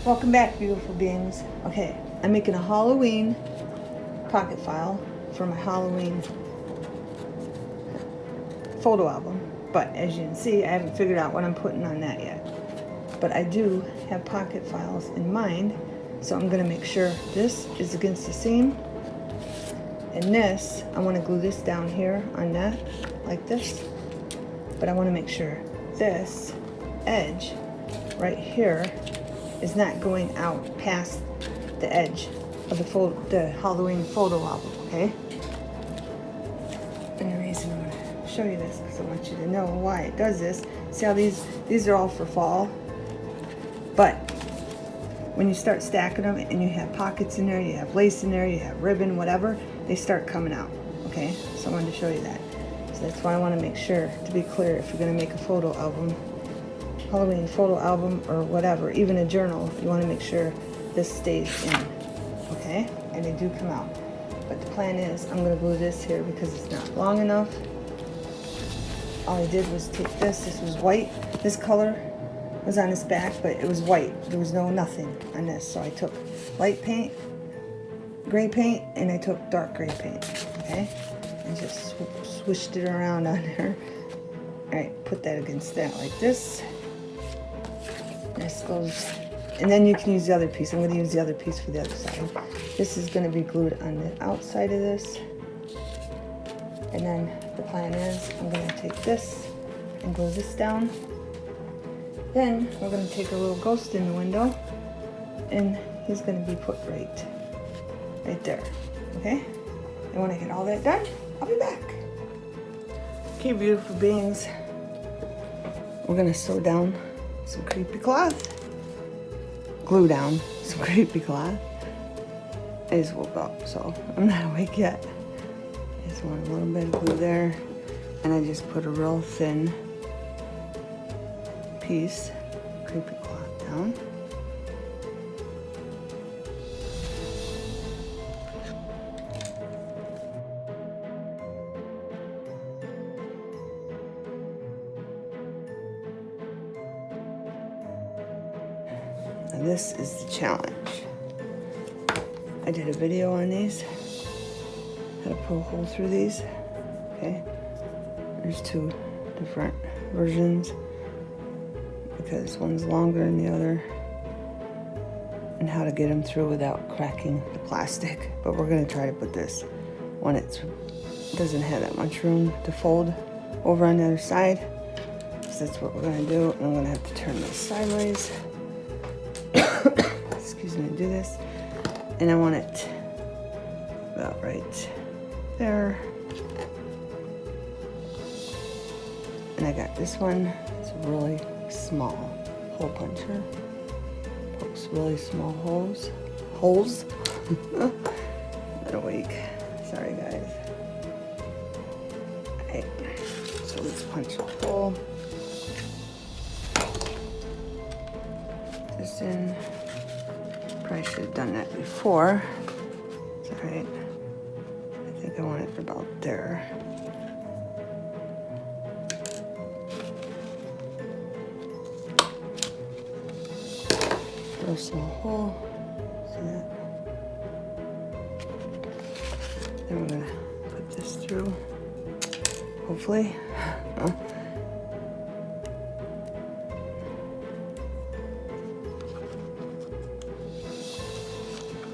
Welcome back, beautiful beings. Okay, I'm making a Halloween pocket file for my Halloween photo album, but as you can see, I haven't figured out what I'm putting on that yet. But I do have pocket files in mind, so I'm going to make sure this is against the seam, and this, I want to glue this down here on that, like this, but I want to make sure this edge right here is not going out past the edge of the Halloween photo album, okay? And the reason I'm going to show you this, because I want you to know why it does this. See how these are all for fall, but when you start stacking them and you have pockets in there, you have lace in there, you have ribbon, whatever, they start coming out, okay? So I wanted to show you that. So that's why I want to make sure, to be clear, if you're going to make a photo album, Halloween photo album or whatever, even a journal, you want to make sure this stays in, okay? And they do come out. But the plan is I'm going to glue this here because it's not long enough. All I did was take this was white. This color was on this back, but it was white. There was nothing on this. So I took light paint, gray paint, and I took dark gray paint, okay? And just swished it around on there. All right, put that against that like this. This goes, and then you can use the other piece. I'm going to use the other piece for the other side. This is going to be glued on the outside of this. And then the plan is I'm going to take this and glue this down. Then we're going to take a little ghost in the window, and he's going to be put right there. Okay? And when I get all that done, I'll be back. Okay, beautiful beings. We're going to sew down some creepy cloth. Glue down some creepy cloth. I just woke up, so I'm not awake yet. I just want a little bit of glue there. And I just put a real thin piece, creepy cloth down. Now this is the challenge. I did a video on these, how to pull a hole through these, okay? There's two different versions because one's longer than the other, and how to get them through without cracking the plastic. But we're gonna try to put this when it doesn't have that much room to fold over on the other side. So that's what we're gonna do. And I'm gonna have to turn this sideways. Excuse me, do this. And I want it about right there. And I got this one. It's a really small hole puncher. Pokes really small holes. Not awake. Sorry, guys. Alright. So let's punch a hole. This in. Probably should have done that before. It's alright. I think I want it about there. Real small hole. See that? Then we're gonna put this through. Hopefully.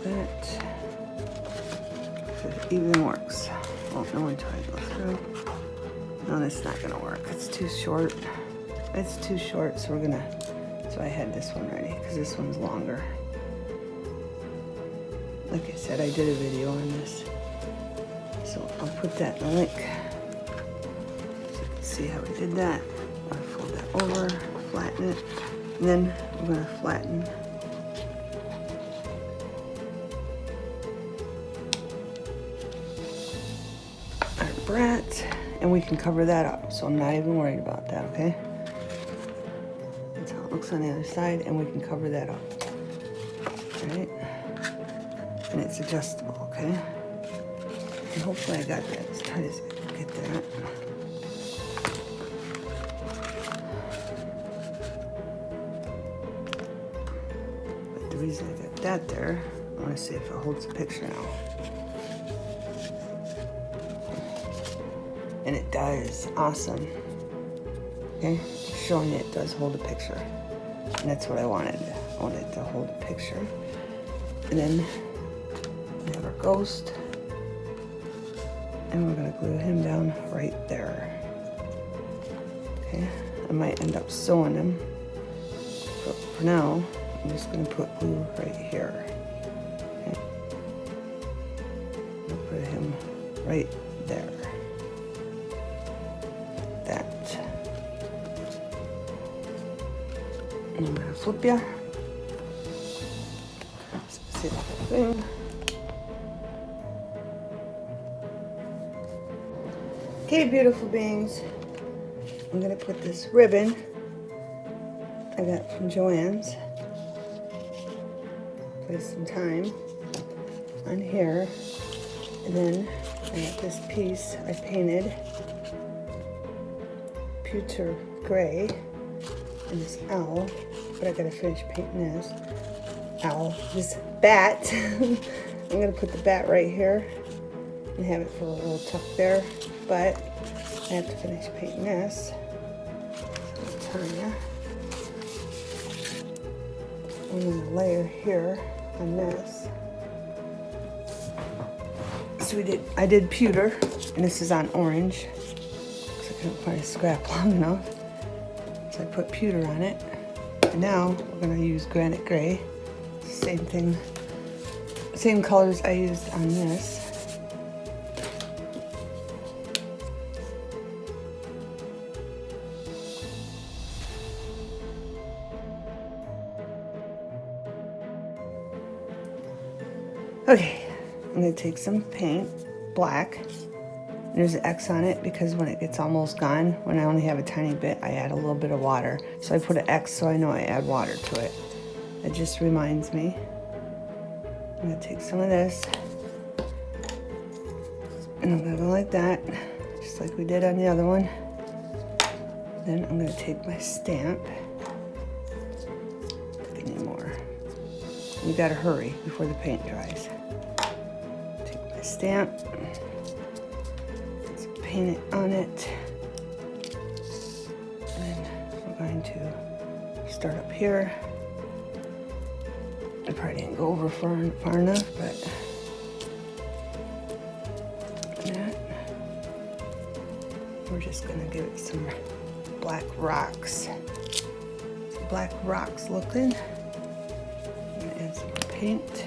That if it even works. Won't know until I go through. No, that's not gonna work. It's too short. It's too short, so we're gonna. So I had this one ready because this one's longer. Like I said, I did a video on this, so I'll put that in the link so you can see how we did that. I'll fold that over, flatten it, and then we're gonna flatten brat, and we can cover that up, so I'm not even worried about that, okay? That's how it looks on the other side, and we can cover that up. Alright? And it's adjustable, okay? And hopefully I got that as tight as I can get that. But the reason I got that there, I want to see if it holds the picture now. And it does. Awesome. Okay, showing it does hold a picture. And that's what I wanted. I wanted it to hold a picture. And then we have our ghost. And we're going to glue him down right there. Okay, I might end up sewing him. But for now, I'm just going to put glue right here. Okay. I'll put him right there. That. And I'm going to flip ya. See that thing. Okay, beautiful beings. I'm going to put this ribbon I got from Joann's. Place some time on here. And then I got this piece I painted pewter gray and this owl, but I gotta finish painting this owl, this bat. I'm gonna put the bat right here and have it for a little tuck there, but I have to finish painting this. So I'm gonna layer here on this. So I did pewter, and this is on orange, because I couldn't find a scrap long enough. So I put pewter on it. And now we're gonna use granite gray. Same thing, same colors I used on this. Okay, I'm going to take some paint, black, and there's an X on it because when it gets almost gone, when I only have a tiny bit, I add a little bit of water. So I put an X so I know I add water to it. It just reminds me. I'm going to take some of this, and I'm going to go like that, just like we did on the other one. Then I'm going to take my stamp. I need more. You got to hurry before the paint dries. Stamp, let's paint it on it, and then we're going to start up here. I probably didn't go over far enough, but that. We're just going to give it some black rocks. Some black rocks looking. I'm going to add some more paint.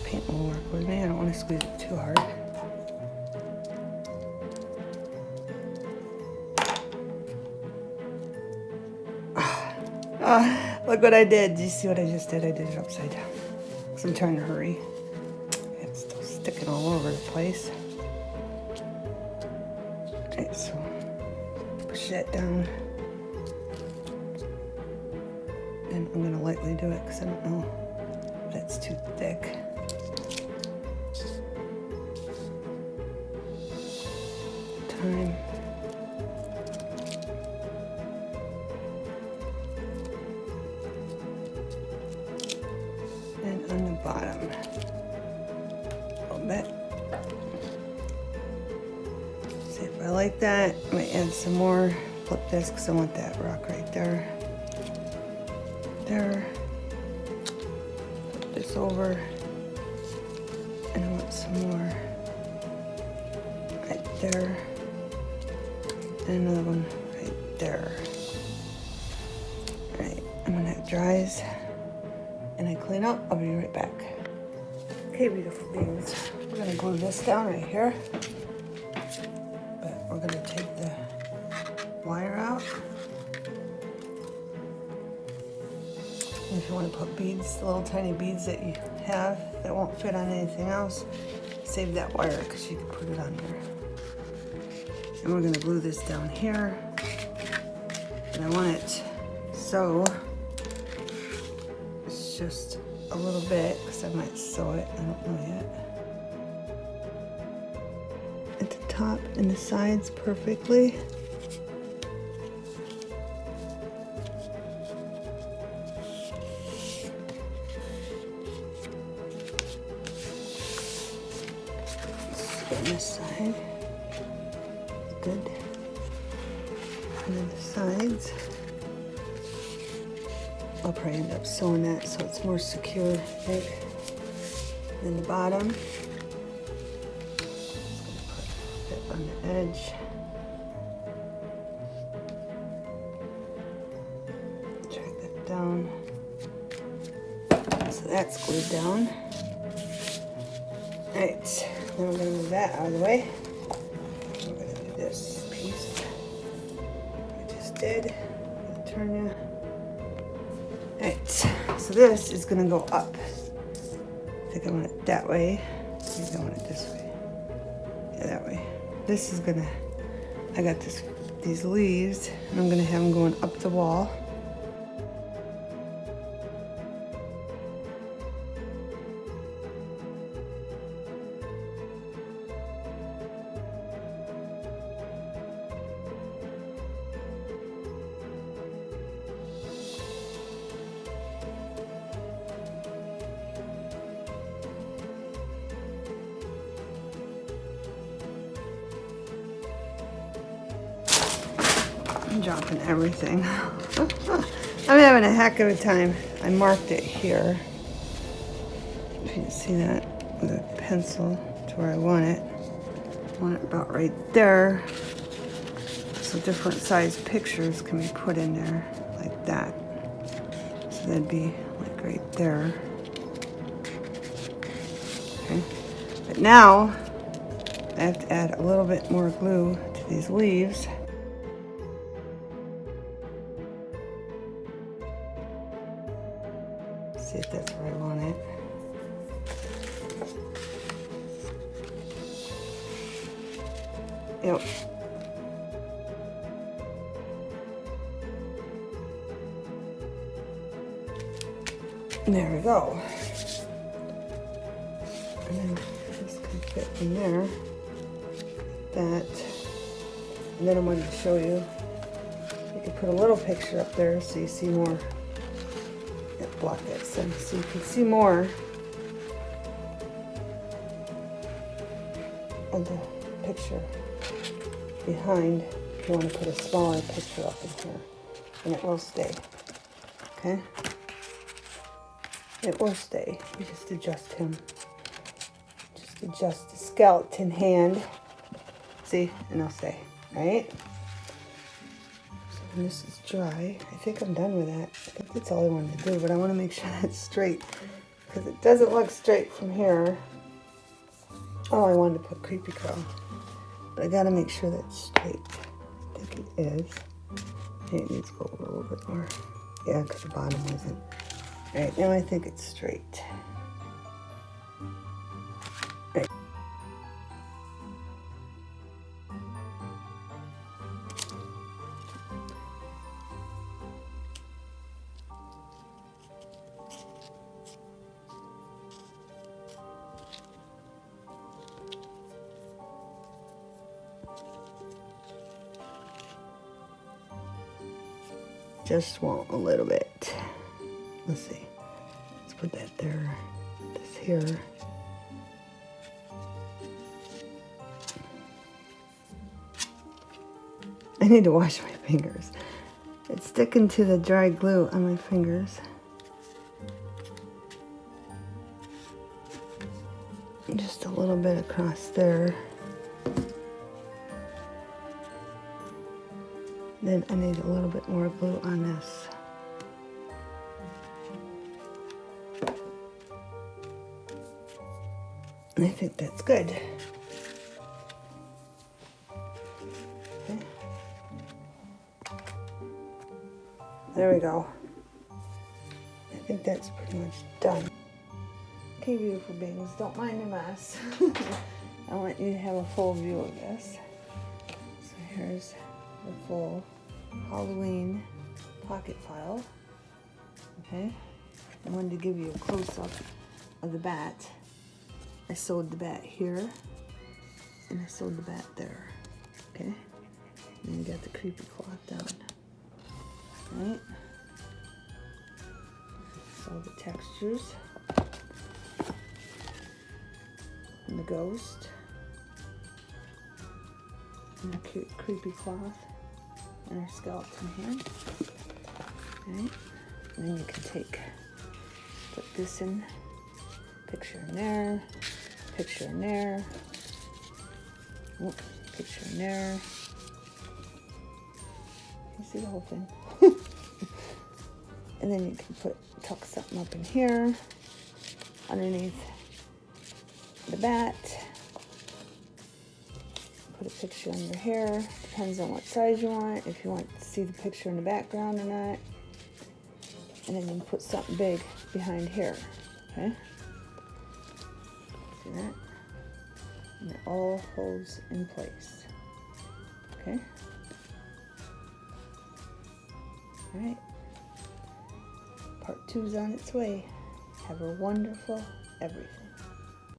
Paint will work with me. I don't want to squeeze it too hard. Look what I did. Do you see what I just did? I did it upside down. Because I'm trying to hurry. It's still sticking all over the place. Okay, so push that down. And I'm going to lightly do it because I don't know if that's too thick. Time. And on the bottom, a little bit. See if I like that. I might add some more. Flip this because I want that rock right there. There. Flip this over. And I want some more right there. And another one right there. Alright, and when that dries and I clean up, I'll be right back. Okay, beautiful beings. We're going to glue this down right here. But we're going to take the wire out. And if you want to put beads, the little tiny beads that you have that won't fit on anything else, save that wire because you can put it on there. And we're going to glue this down here. And I want it so it's just a little bit because I might sew it. I don't know yet. At the top and the sides perfectly. on this side. Good. And then the sides, I'll probably end up sewing that so it's more secure, I think. And then the bottom, just gonna put it on the edge. Drag that down. So that's glued down. Alright, then we're gonna move that out of the way. We're gonna do this piece. I just did. I'm gonna turn you. Alright, so this is gonna go up. I think I want it that way. Maybe I want it this way. Yeah, that way. This is gonna, I got these leaves, and I'm gonna have them going up the wall. I'm dropping everything. I'm having a heck of a time. I marked it here. If you can see that with a pencil to where I want it. I want it about right there. So different size pictures can be put in there like that. So that'd be like right there. Okay. But now I have to add a little bit more glue to these leaves. See if that's where I want it. Yep. There we go. And then this can fit in there. That. And then I wanted to show you. You can put a little picture up there so you see more. Block that so you can see more of the picture behind if you want to put a smaller picture up in here, and it will stay. Okay, it will stay. You just adjust him, just adjust the skeleton hand, see, and it'll stay. Right. And this is dry. I think I'm done with that. I think that's all I wanted to do, but I want to make sure that's straight because it doesn't look straight from here. Oh, I wanted to put creepy crawl, but I got to make sure that's straight. I think it is. It needs to go a little bit more. Yeah, because the bottom isn't. All right, now I think it's straight. Right. Just want a little bit. Let's see. Let's put that there. This here. I need to wash my fingers. It's sticking to the dry glue on my fingers. Just a little bit across there. Then I need a little bit more glue on this. And I think that's good. Okay. There we go. I think that's pretty much done. Okay, beautiful beings, don't mind the mess. I want you to have a full view of this. So here's the full Halloween pocket file. Okay, I wanted to give you a close-up of the bat. I sewed the bat here, and I sewed the bat there. Okay, and you got the creepy cloth down. Right, so the textures and the ghost. and a cute creepy cloth and our skeleton here. Right? And then you can put this in, picture in there, picture in there, picture in there. You see the whole thing. And then you can tuck something up in here, underneath the bat. Put a picture under here. Depends on what size you want, if you want to see the picture in the background or not. And then you can put something big behind here, okay? See that? And it all holds in place, okay? All right. Part 2's on its way. Have a wonderful everything.